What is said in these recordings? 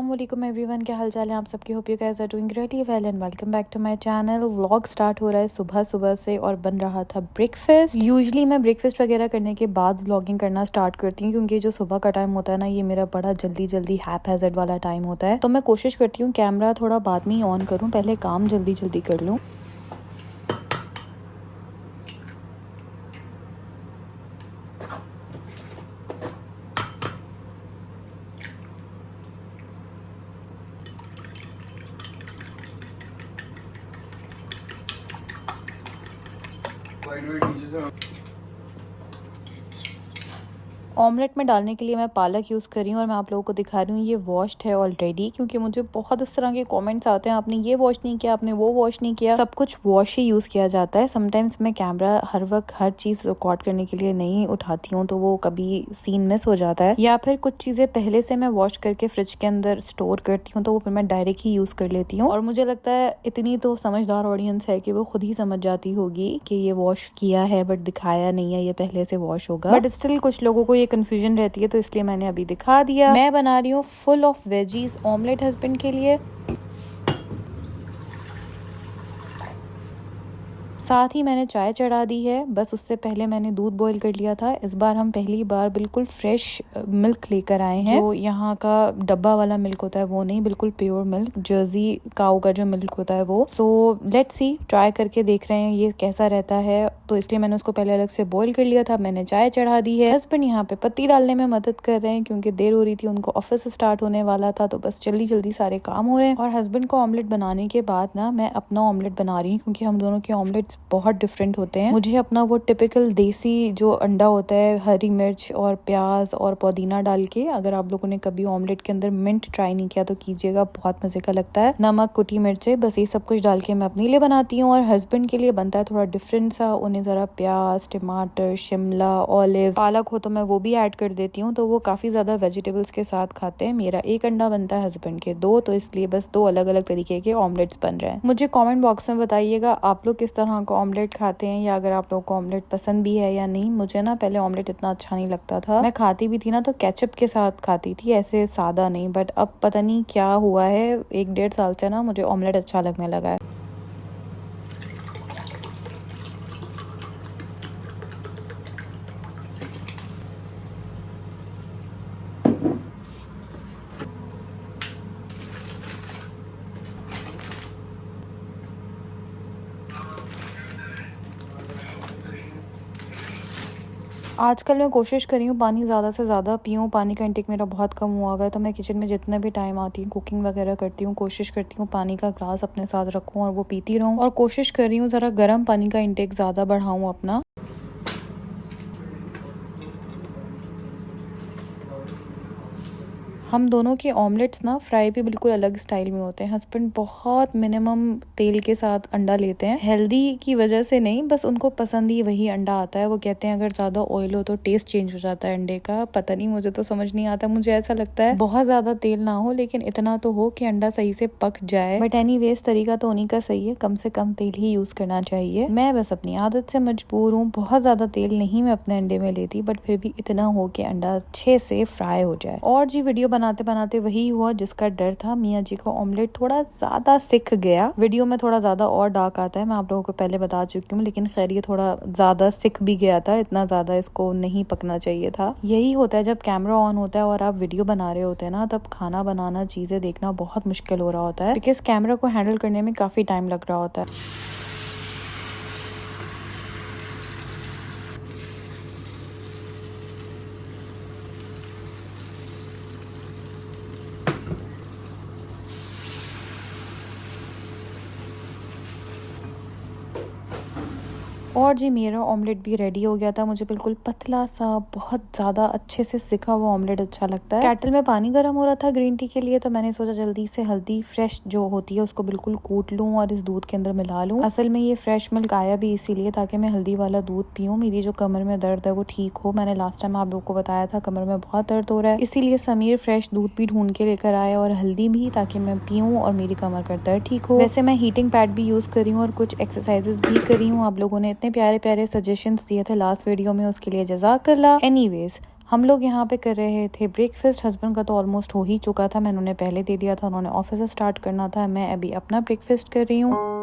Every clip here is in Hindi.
अस्सलामुअलैकुम एवरीवन, क्या हाल चाल है आप सबके। Hope you guys are doing really well and welcome back to my channel. Vlog start हो रहा है सुबह सुबह से और बन रहा था ब्रेकफास्ट। यूजुअली मैं ब्रेकफास्ट वगैरह करने के बाद व्लॉगिंग करना स्टार्ट करती हूँ, क्योंकि जो सुबह का टाइम होता है ना, ये मेरा बड़ा जल्दी जल्दी हैपहैज़र्ड वाला टाइम होता है। तो मैं कोशिश करती हूँ कैमरा थोड़ा बाद में ही ऑन करूँ, पहले काम जल्दी जल्दी कर लूँ। ऑमलेट में डालने के लिए मैं पालक यूज़ कर रही हूँ और मैं आप लोगों को दिखा रही हूँ ये वॉश्ड है ऑलरेडी, क्योंकि मुझे बहुत इस तरह के कमेंट्स आते हैं, आपने ये वॉश नहीं किया, आपने वो वॉश नहीं किया। सब कुछ वॉश ही यूज़ किया जाता है। समटाइम्स मैं कैमरा हर वक्त हर चीज़ रिकॉर्ड करने के लिए नहीं उठाती हूँ, तो वो कभी सीन मिस हो जाता है, या फिर कुछ चीज़ें पहले से मैं वॉश करके फ्रिज के अंदर स्टोर करती हूँ, तो वो फिर मैं डायरेक्ट ही यूज़ कर लेती हूँ। और मुझे लगता है इतनी तो समझदार ऑडियंस है कि वो खुद ही समझ जाती होगी कि ये वॉश किया है बट दिखाया नहीं है, ये पहले से वॉश होगा। बट स्टिल कुछ लोगों को ये कंफ्यूजन रहती है, तो इसलिए मैंने अभी दिखा दिया। मैं बना रही हूँ full of veggies omelette husband के लिए। साथ ही मैंने चाय चढ़ा दी है। बस उससे पहले मैंने दूध बॉईल कर लिया था। इस बार हम पहली बार बिल्कुल फ्रेश मिल्क लेकर आए हैं। जो यहाँ का डब्बा वाला मिल्क होता है वो नहीं, बिल्कुल प्योर मिल्क, जर्सी काऊ का जो मिल्क होता है वो। सो लेट्स सी, ट्राई करके देख रहे हैं ये कैसा रहता है। तो इसलिए मैंने उसको पहले अलग से बॉईल कर लिया था। मैंने चाय चढ़ा दी है। हस्बैंड यहाँ पे पत्ती डालने में मदद कर रहे हैं, क्योंकि देर हो रही थी, उनको ऑफिस स्टार्ट होने वाला था, तो बस जल्दी जल्दी सारे काम हो रहे हैं। और हस्बैंड को ऑमलेट बनाने के बाद ना मैं अपना ऑमलेट बना रही हूँ, क्योंकि हम दोनों के ऑमलेट बहुत डिफरेंट होते हैं। मुझे अपना वो टिपिकल देसी जो अंडा होता है, हरी मिर्च और प्याज और पुदीना डाल के, अगर आप लोगों ने कभी ऑमलेट के अंदर मिंट ट्राई नहीं किया तो कीजिएगा, बहुत मजे का लगता है। नमक, कुटी मिर्चे, बस ये सब कुछ डाल के मैं अपने लिए बनाती हूँ। और हस्बैंड के लिए बनता है थोड़ा डिफरेंट सा, उन्हें जरा प्याज, टमाटर, शिमला, ऑलिव, पालक हो तो मैं वो भी ऐड कर देती हूँ, तो वो काफी ज्यादा वेजिटेबल्स के साथ खाते हैं। मेरा एक अंडा बनता है, हस्बैंड के दो, तो इसलिए बस दो अलग अलग तरीके के ऑमलेट्स बन रहे हैं। मुझे कमेंट बॉक्स में बताइएगा आप लोग किस तरह का ऑमलेट खाते हैं, या अगर आप लोगों को ऑमलेट पसंद भी है या नहीं। मुझे ना पहले ऑमलेट इतना अच्छा नहीं लगता था। मैं खाती भी थी ना तो केचप के साथ खाती थी, ऐसे सादा नहीं। बट अब पता नहीं क्या हुआ है, 1-1.5 साल से ना मुझे ऑमलेट अच्छा लगने लगा है। आजकल मैं कोशिश कर रही हूँ पानी ज़्यादा से ज़्यादा पीऊँ। पानी का इंटेक मेरा बहुत कम हुआ हुआ है, तो मैं किचन में जितने भी टाइम आती हूँ, कुकिंग वगैरह करती हूँ, कोशिश करती हूँ पानी का ग्लास अपने साथ रखूँ और वो पीती रहूँ। और कोशिश कर रही हूँ ज़रा गर्म पानी का इंटेक ज़्यादा बढ़ाऊँ अपना। हम दोनों के ऑमलेट्स ना फ्राई भी बिल्कुल अलग स्टाइल में होते हैं। हस्बैंड बहुत मिनिमम तेल के साथ अंडा लेते हैं, हेल्दी की वजह से नहीं, बस उनको पसंद ही वही अंडा आता है। वो कहते हैं अगर ज्यादा ऑयल हो तो टेस्ट चेंज हो जाता है अंडे का। पता नहीं, मुझे तो समझ नहीं आता। मुझे ऐसा लगता है बहुत ज्यादा तेल ना हो, लेकिन इतना तो हो कि अंडा सही से पक जाए। बट एनीवेज तरीका तो उन्हीं का सही है, कम से कम तेल ही यूज करना चाहिए। मैं बस अपनी आदत से मजबूर हूँ, बहुत ज्यादा तेल नहीं मैं अपने अंडे में लेती, बट फिर भी इतना हो कि अंडा अच्छे से फ्राई हो जाए। और जी वीडियो बनाते बनाते वही हुआ जिसका डर था। मियाँ जी का ऑमलेट थोड़ा ज्यादा सिक गया। वीडियो में थोड़ा ज्यादा और डार्क आता है, मैं आप लोगों को पहले बता चुकी हूँ, लेकिन खैर ये थोड़ा ज्यादा सिक भी गया था। इतना ज्यादा इसको नहीं पकना चाहिए था। यही होता है जब कैमरा ऑन होता है और आप वीडियो बना रहे होते हैं ना, तब खाना बनाना, चीजें देखना बहुत मुश्किल हो रहा होता है, बिकॉज कैमरा को हैंडल करने में काफी टाइम लग रहा होता है। और जी मेरा ऑमलेट भी रेडी हो गया था। मुझे बिल्कुल पतला सा, बहुत ज़्यादा अच्छे से सिका हुआ ऑमलेट अच्छा लगता है। केटल में पानी गर्म हो रहा था ग्रीन टी के लिए, तो मैंने सोचा जल्दी से हल्दी फ्रेश जो होती है उसको बिल्कुल कूट लूँ और इस दूध के अंदर मिला लूँ। असल में ये फ्रेश मिल्क आया भी इसीलिए ताकि मैं हल्दी वाला दूध पीऊँ, मेरी जो कमर में दर्द है वो ठीक हो। मैंने लास्ट टाइम आप लोगों को बताया था कमर में बहुत दर्द हो रहा है, इसीलिए समीर फ्रेश दूध भी ढूंढ के लेकर आया और हल्दी भी, ताकि मैं पीऊँ और मेरी कमर का दर्द ठीक हो। वैसे मैं हीटिंग पैड भी यूज़ करी हूँ और कुछ एक्सरसाइजेस भी करी हूँ। आप लोगों ने इतने प्यारे प्यारे सजेशंस दिए थे लास्ट वीडियो में, उसके लिए जज़ाकल्लाह। एनीवेज हम लोग यहाँ पे कर रहे थे ब्रेकफास्ट। हस्बैंड का तो ऑलमोस्ट हो ही चुका था, मैंने उन्हें पहले दे दिया था, उन्होंने ऑफिस से स्टार्ट करना था। मैं अभी अपना ब्रेकफास्ट कर रही हूँ।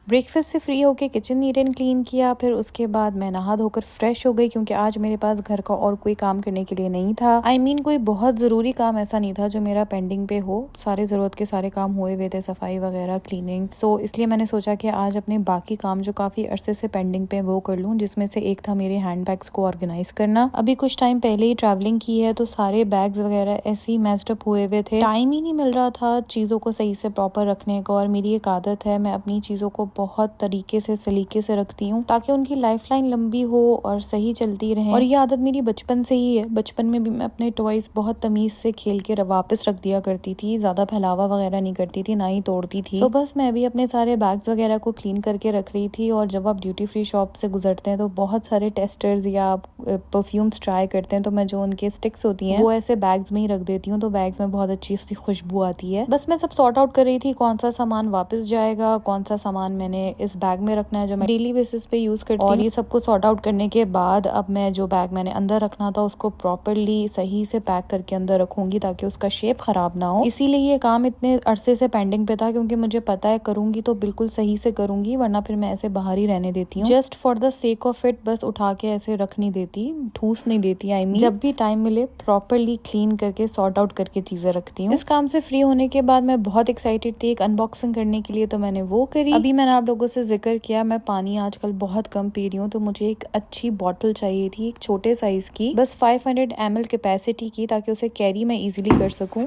ब्रेकफास्ट से फ्री होके किचन नीट एंड क्लीन किया, फिर उसके बाद मैं नहा धोकर फ्रेश हो गई क्योंकि आज मेरे पास घर का और कोई काम करने के लिए नहीं था। कोई बहुत ज़रूरी काम ऐसा नहीं था जो मेरा पेंडिंग पे हो। सारे ज़रूरत के सारे काम हुए हुए थे, सफाई वगैरह, क्लीनिंग। सो इसलिए मैंने सोचा कि आज अपने बाकी काम जो काफ़ी अरसे से पेंडिंग पे वो कर लूँ, जिसमें से एक था मेरे हैंड बैग्स को ऑर्गेनाइज करना। अभी कुछ टाइम पहले ही ट्रैवलिंग की है तो सारे बैग्स वगैरह ऐसे ही मैस्ड अप हुए हुए थे। टाइम ही नहीं मिल रहा था चीज़ों को सही से प्रॉपर रखने का। और मेरी एक आदत है, मैं अपनी चीज़ों को बहुत तरीके से सलीके से रखती हूँ ताकि उनकी लाइफलाइन लंबी हो और सही चलती रहे। और ये आदत मेरी बचपन से ही है। बचपन में भी मैं अपने टॉयज बहुत तमीज से खेल के वापस रख दिया करती थी, ज्यादा फैलावा वगैरह नहीं करती थी, ना ही तोड़ती थी। तो बस मैं भी अपने सारे बैग्स वगैरह को क्लीन करके रख रही थी। और जब आप ड्यूटी फ्री शॉप से गुजरते हैं तो बहुत सारे टेस्टर्स या परफ्यूम्स ट्राई करते हैं, तो मैं जो उनके स्टिक्स होती हैं वो ऐसे बैग्स में ही रख देती हूँ, तो बैग्स में बहुत अच्छी सी खुशबू आती है। बस मैं सब सॉर्ट आउट कर रही थी, कौन सा सामान वापस जाएगा, कौन सा सामान मैंने इस बैग में रखना है जो मैं डेली बेसिस पे यूज करती हूँ। और ये सब कुछ सॉर्ट आउट करने के बाद अब मैं जो बैग मैंने अंदर रखना था उसको प्रॉपरली सही से पैक करके अंदर रखूंगी ताकि उसका शेप खराब ना हो। इसीलिए ये काम इतने अरसे से पेंडिंग पे था क्योंकि मुझे पता है करूंगी तो बिल्कुल सही से करूंगी, वरना फिर मैं ऐसे बाहर ही रहने देती हूँ। Just for the sake of it, बस उठा के ऐसे रख नहीं देती, ठूस नहीं देती। जब भी टाइम मिले प्रॉपरली क्लीन करके सॉर्ट आउट करके चीजें रखती हूँ। इस काम से फ्री होने के बाद मैं बहुत एक्साइटेड थी एक अनबॉक्सिंग करने के लिए, तो मैंने वो करी। अभी मैंने आप लोगों से जिक्र किया मैं पानी आजकल बहुत कम पी रही हूँ, तो मुझे एक अच्छी बॉटल चाहिए थी, एक छोटे साइज की, बस 500 ml कैपेसिटी की, ताकि उसे कैरी मैं इजीली कर सकूं।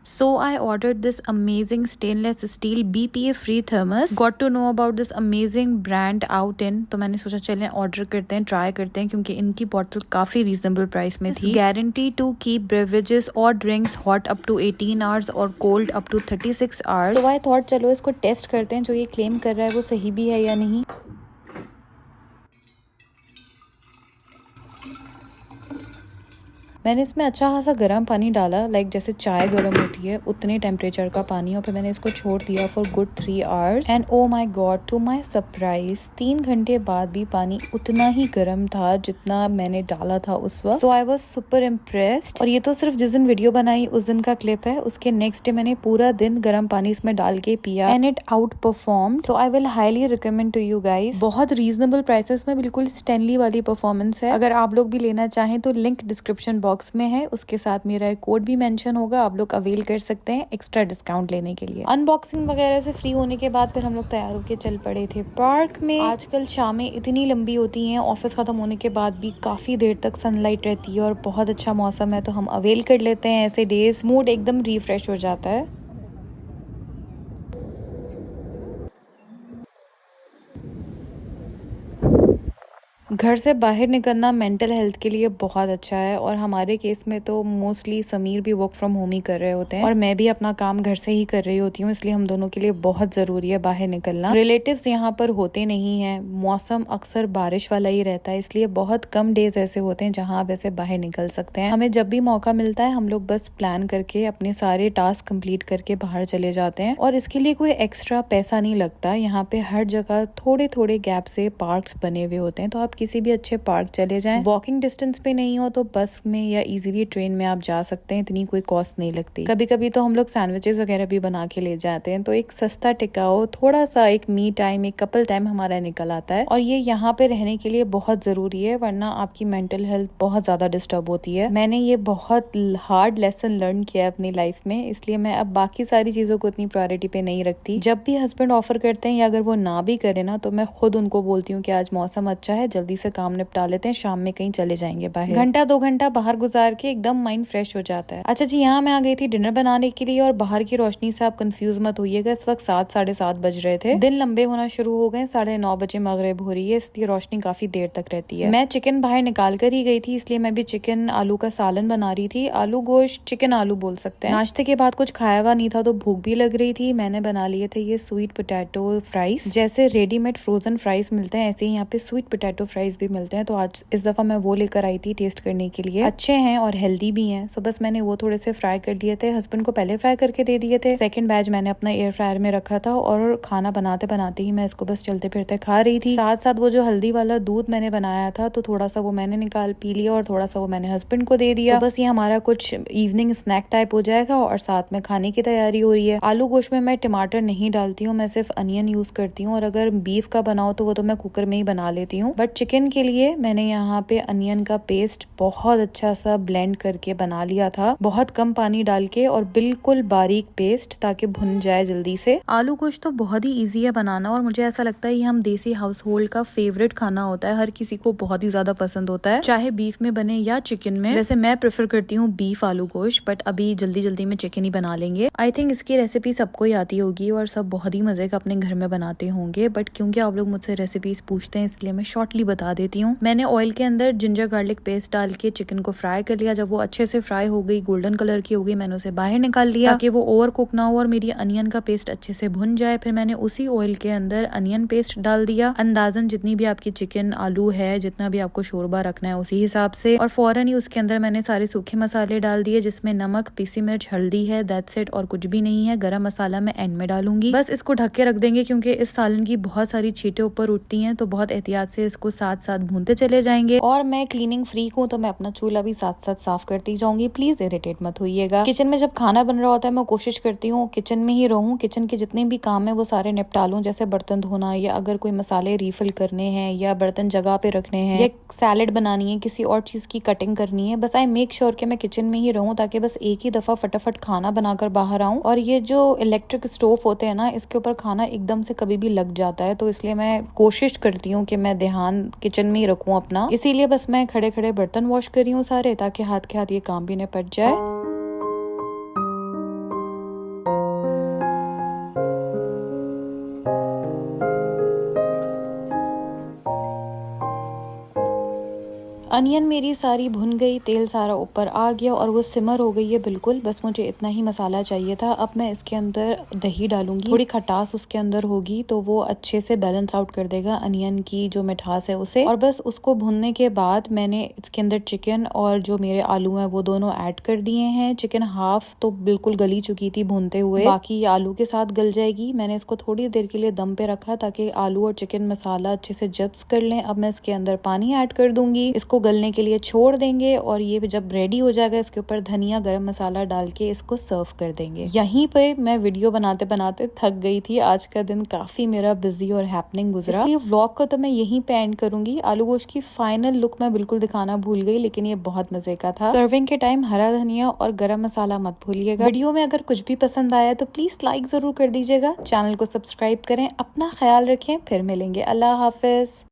So I ordered this amazing stainless steel BPA free thermos. Got to know about this amazing brand out in, तो मैंने सोचा चलें ऑर्डर करते हैं, ट्राई करते हैं, क्योंकि इनकी बॉटल काफी रीजनेबल प्राइस में थी। गारंटी टू कीप बेवरेजेस और drinks hot up to 18 hours और cold up to 36 hours. So I thought चलो इसको टेस्ट करते हैं, जो ये क्लेम कर रहा है वो सही भी है या नहीं। मैंने इसमें अच्छा खासा गर्म पानी डाला, लाइक जैसे चाय गर्म होती है उतने टेम्परेचर का पानी, और फिर मैंने इसको छोड़ दिया for good 3 hours. And oh my god, to my surprise 3 घंटे बाद भी पानी उतना ही गर्म था जितना मैंने डाला था उस वक्त। सो आई वॉज सुपर इम्प्रेस्ड। और ये तो सिर्फ जिस दिन वीडियो बनाई उस दिन का क्लिप है, उसके नेक्स्ट डे मैंने पूरा दिन गर्म पानी इसमें डाल के पिया and it outperform. So I will highly recommend to you guys. बहुत रीजनेबल प्राइसेस में बिल्कुल स्टैनली वाली परफॉर्मेंस है। अगर आप लोग भी लेना चाहें तो लिंक डिस्क्रिप्शन बॉक्स में है, उसके साथ मेरा कोड भी मेंशन होगा, आप लोग अवेल कर सकते हैं एक्स्ट्रा डिस्काउंट लेने के लिए। अनबॉक्सिंग वगैरह से फ्री होने के बाद फिर हम लोग तैयार होकर चल पड़े थे पार्क में। आजकल शामें इतनी लंबी होती हैं, ऑफिस खत्म होने के बाद भी काफी देर तक सनलाइट रहती है और बहुत अच्छा मौसम है, तो हम अवेल कर लेते हैं ऐसे डेज, मूड एकदम रिफ्रेश हो जाता है। घर से बाहर निकलना मेंटल हेल्थ के लिए बहुत अच्छा है, और हमारे केस में तो मोस्टली समीर भी वर्क फ्रॉम होम ही कर रहे होते हैं और मैं भी अपना काम घर से ही कर रही होती हूँ, इसलिए हम दोनों के लिए बहुत जरूरी है बाहर निकलना। रिलेटिव्स यहाँ पर होते नहीं हैं, मौसम अक्सर बारिश वाला ही रहता है, इसलिए बहुत कम डेज ऐसे होते हैं जहाँ आप ऐसे बाहर निकल सकते हैं। हमें जब भी मौका मिलता है हम लोग बस प्लान करके अपने सारे टास्क कंप्लीट करके बाहर चले जाते हैं, और इसके लिए कोई एक्स्ट्रा पैसा नहीं लगता। यहाँ पे हर जगह थोड़े थोड़े गैप से पार्क्स बने हुए होते हैं, तो आप किसी किसी भी अच्छे पार्क चले जाएं। वॉकिंग डिस्टेंस पे नहीं हो तो बस में या इजीली ट्रेन में आप जा सकते हैं, इतनी कोई कॉस्ट नहीं लगती। कभी कभी तो हम लोग सैंडविचेस वगैरह भी बना के ले जाते हैं, तो एक सस्ता टिकाऊ थोड़ा सा एक मी टाइम, एक कपल टाइम हमारा निकल आता है। और ये यहाँ पे रहने के लिए बहुत जरूरी है, वरना आपकी मेंटल हेल्थ बहुत ज्यादा डिस्टर्ब होती है। मैंने ये बहुत हार्ड लेसन लर्न किया है अपनी लाइफ में, इसलिए मैं अब बाकी सारी चीजों को इतनी प्रायोरिटी पे नहीं रखती। जब भी हस्बैंड ऑफर करते हैं या अगर वो ना भी करे ना, तो मैं खुद उनको बोलती हूँ कि आज मौसम अच्छा है, जल्दी से काम निपटा लेते हैं, शाम में कहीं चले जाएंगे बाहर। घंटा 2 घंटा बाहर गुजार के एकदम माइंड फ्रेश हो जाता है। अच्छा जी, यहाँ मैं आ गई थी डिनर बनाने के लिए, और बाहर की रोशनी से आप कंफ्यूज मत होइएगा, इस वक्त 7 साढ़े 7 बज रहे थे। दिन लंबे होना शुरू हो गए, 9:30 बजे मगरिब हो रही है, इसलिए रोशनी काफी देर तक रहती है। मैं चिकन बाहर निकाल कर ही गई थी, इसलिए मैं भी चिकन आलू का सालन बना रही थी। आलू गोश्त, चिकन आलू बोल सकते हैं। नाश्ते के बाद कुछ खाया हुआ नहीं था तो भूख भी लग रही थी। मैंने बना लिए थे ये स्वीट पोटैटो फ्राइज। जैसे रेडीमेड फ्रोजन फ्राइज मिलते हैं, ऐसे ही यहाँ पे स्वीट पोटैटो फ्राइज भी मिलते हैं, तो आज इस दफा मैं वो लेकर आई थी टेस्ट करने के लिए। अच्छे हैं और हेल्दी भी हैं, सो बस मैंने वो थोड़े से फ्राई कर लिए थे, हस्बैंड को पहले फ्राई करके दे दिए थे। सेकंड बैच मैंने अपना एयर फ्रायर में रखा था, और खाना बनाते बनाते ही मैं इसको बस चलते फिरते खा रही थी। साथ साथ वो जो हल्दी वाला दूध मैंने बनाया था, तो थोड़ा सा वो मैंने निकाल पी लिया और थोड़ा सा वो मैंने हस्बैंड को दे दिया। तो बस ये हमारा कुछ इवनिंग स्नैक टाइप हो जाएगा, और साथ में खाने की तैयारी हो रही है। आलू गोश्त में मैं टमाटर नहीं डालती हूँ, मैं सिर्फ अनियन यूज करती हूँ, और अगर बीफ का बनाओ तो वो तो मैं कुकर में ही बना लेती हूँ। बट चिकन के लिए मैंने यहाँ पे अनियन का पेस्ट बहुत अच्छा सा ब्लेंड करके बना लिया था, बहुत कम पानी डाल के, और बिल्कुल बारीक पेस्ट, ताकि भुन जाए जल्दी से। आलू गोश्त तो बहुत ही ईजी है बनाना, और मुझे ऐसा लगता है ये हम देसी हाउस होल्ड का फेवरेट खाना होता है, हर किसी को बहुत ही ज्यादा पसंद होता है, चाहे बीफ में बने या चिकन में। वैसे मैं प्रेफर करती हूँ बीफ आलू गोश्त, बट अभी जल्दी जल्दी में चिकन ही बना लेंगे। आई थिंक इसकी रेसिपी सबको ही आती होगी और सब बहुत ही मजे का अपने घर में बनाते होंगे, बट क्योंकि आप लोग मुझसे रेसिपीज पूछते हैं इसलिए मैं शॉर्टली बता देती हूँ। मैंने ऑयल के अंदर जिंजर गार्लिक पेस्ट डाल के चिकन को फ्राई कर लिया। जब वो अच्छे से फ्राई हो गई, गोल्डन कलर की हो गई, मैंने उसे बाहर निकाल लिया ताकि वो ओवर कुक ना हो और मेरी अनियन का पेस्ट अच्छे से भुन जाए। फिर मैंने उसी ऑयल के अंदर अनियन पेस्ट डाल दिया, अंदाजन जितनी भी आपकी चिकन आलू है, जितना भी आपको शोरबा रखना है उसी हिसाब से, और फौरन ही उसके अंदर मैंने सारे सूखे मसाले डाल दिए, जिसमें नमक, पीसी मिर्च, हल्दी है, दैट्स इट, और कुछ भी नहीं है। गरम मसाला मैं एंड में डालूंगी। बस इसको ढक के रख देंगे, क्योंकि इस सालन की बहुत सारी छींटे ऊपर उठती हैं, तो बहुत एहतियात से इसको साथ साथ भूनते चले जाएंगे। और मैं क्लीनिंग फ्रीक हूँ, तो मैं अपना चूल्हा भी साथ साथ साफ करती जाऊंगी, प्लीज इरिटेट मत होइएगा। किचन में जब खाना बन रहा होता है मैं कोशिश करती हूँ किचन में ही रहूं, किचन के जितने भी काम है वो सारे निपटा लूं, जैसे बर्तन धोना, या अगर कोई मसाले रिफिल करने हैं, या बर्तन जगह पे रखने हैं, या सैलेड बनानी है, किसी और चीज की कटिंग करनी है। बस आई मेक श्योर कि मैं किचन में ही रहूं, ताकि बस एक ही दफा फटाफट खाना बनाकर बाहर आऊं। और ये जो इलेक्ट्रिक स्टोव होते हैं ना, इसके ऊपर खाना एकदम से कभी भी लग जाता है, तो इसलिए मैं कोशिश करती हूँ कि मैं ध्यान किचन में ही रखूं अपना। इसीलिए बस मैं खड़े खड़े बर्तन वॉश कर रही हूँ सारे, ताकि हाथ के हाथ ये काम भी निपट जाए। अनियन मेरी सारी भुन गई, तेल सारा ऊपर आ गया और वो सिमर हो गई है बिल्कुल। बस मुझे इतना ही मसाला चाहिए था। अब मैं इसके अंदर दही डालूंगी, थोड़ी खटास उसके अंदर होगी तो वो अच्छे से बैलेंस आउट कर देगा अनियन की जो मिठास है उसे। और बस उसको भुनने के बाद मैंने इसके अंदर चिकन और जो मेरे आलू हैं वो दोनों ऐड कर दिए हैं। चिकन हाफ तो बिल्कुल गली चुकी थी भूनते हुए, बाकी आलू के साथ गल जाएगी। मैंने इसको थोड़ी देर के लिए दम पे रखा ताकि आलू और चिकन मसाला अच्छे से जब्स कर लें। अब मैं इसके अंदर पानी ऐड कर दूंगी, इसको गलने के लिए छोड़ देंगे, और ये जब रेडी हो जाएगा इसके ऊपर धनिया, गरम मसाला डाल के इसको सर्व कर देंगे। यहीं पे मैं वीडियो बनाते बनाते थक गई थी। आज का दिन काफी मेरा बिजी और हैपनिंग गुजरा, इसलिए व्लॉग को तो मैं यहीं पे एंड करूंगी। आलू गोश्त की फाइनल लुक मैं बिल्कुल दिखाना भूल गई, लेकिन ये बहुत मजे का था। सर्विंग के टाइम हरा धनिया और गरम मसाला मत भूलिएगा। वीडियो में अगर कुछ भी पसंद आया तो प्लीज लाइक जरूर कर दीजिएगा, चैनल को सब्सक्राइब करें, अपना ख्याल रखें, फिर मिलेंगे। अल्लाह हाफिज।